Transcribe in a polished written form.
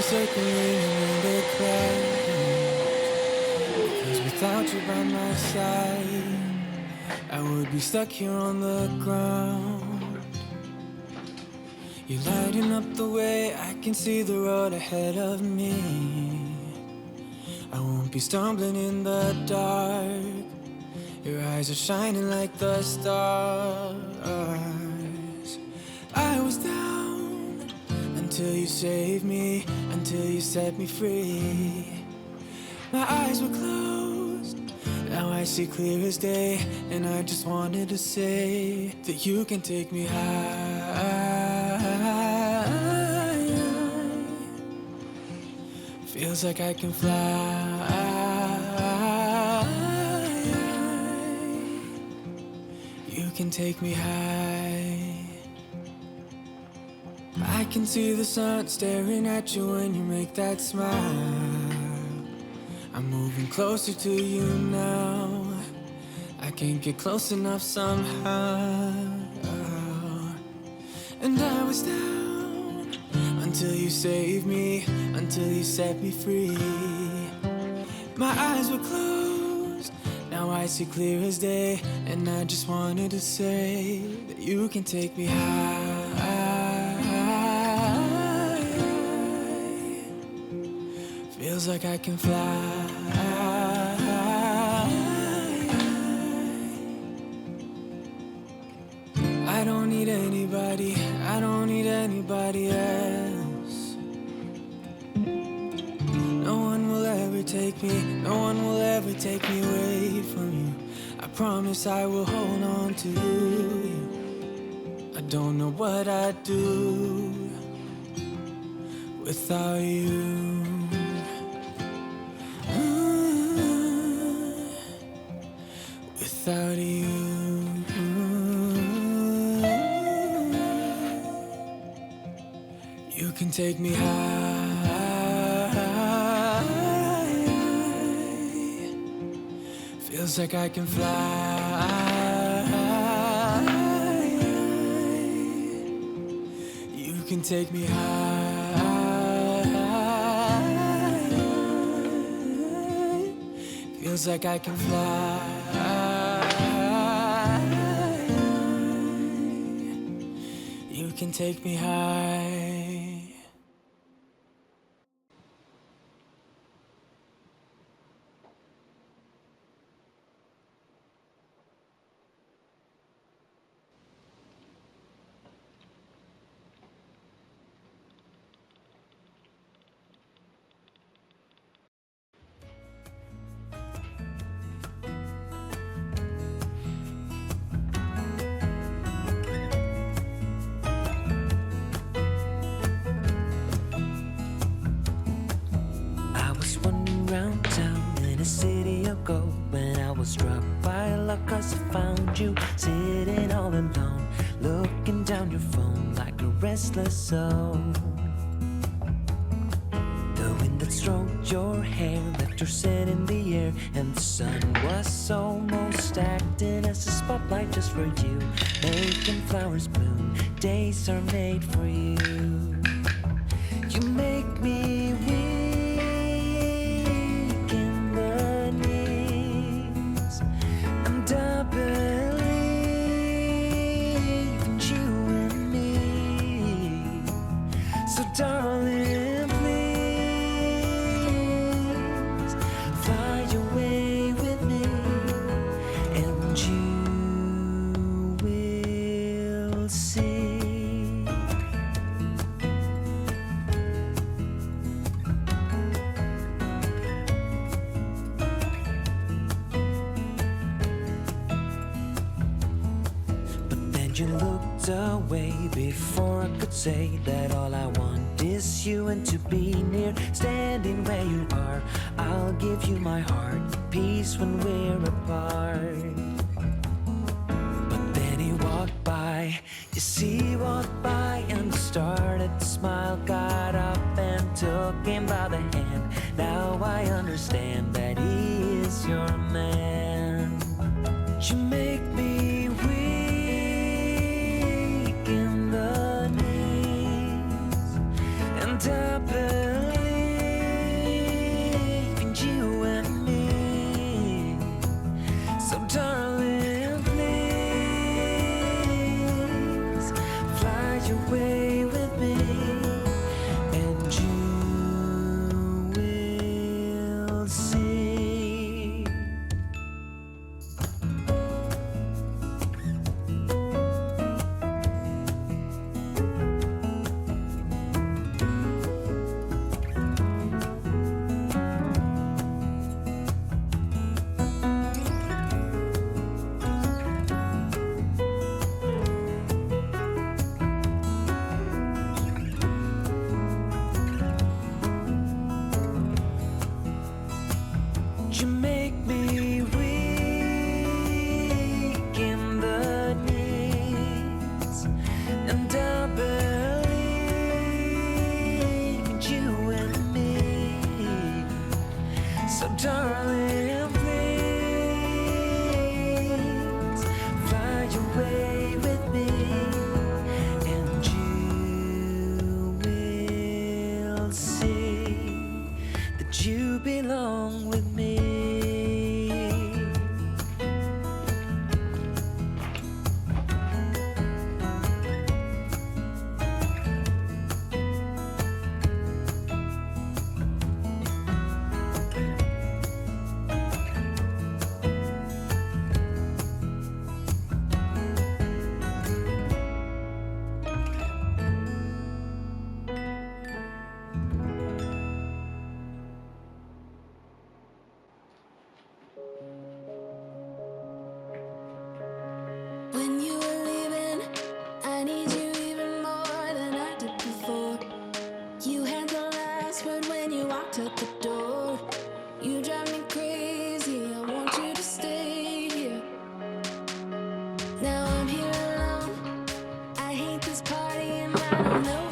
circling around the clouds, because without you by my side I would be stuck here on the ground. You're lighting up the way, I can see the road ahead of me. I won't be stumbling in the dark. Your eyes are shining like the stars. I was down until you saved me, until you set me free. My eyes were closed, now I see clear as day. And I just wanted to say that you can take me high. Feels like I can fly. You can take me high. I can see the sun staring at you when you make that smile. I'm moving closer to you now. I can't get close enough somehow. And I was down until you saved me, until you set me free. My eyes were closed, now I see clear as day. And I just wanted to say that you can take me high. Feels like I can fly. I don't need anybody, I don't need anybody else. No one will ever take me, no one will ever take me away from you. I promise I will hold on to you. I don't know what I'd do without you. Without you. You can take me high. Feels like I can fly. You can take me high. Feels like I can fly. You can take me high. Around town in a city ago, when I was struck by luck 'cause I found you sitting all alone, looking down your phone like a restless soul. The wind that stroked your hair left your scent in the air, and the sun was almost acting as a spotlight just for you, making flowers bloom. Days are made for you. You make me weak. Darling, please fly away with me, and you will see. But then you looked away before I could say that all I want is you and to be near, standing where you are. I'll give you my heart, peace when we're apart. But then he walked by, you see he walked by and started to smile, got up and took him by the hand. Now I understand that he is your man. You make me weak in the knees, and I believe So darling, please fly away with me, and you will see. You make me weak in the knees, and I believe in you and me. So darling, please fly away with me, and you will see that you belong with me. When you were leaving, I need you even more than I did before. You had the last word when you walked out the door. You drive me crazy, I want you to stay here. Now I'm here alone, I hate this party and I don't know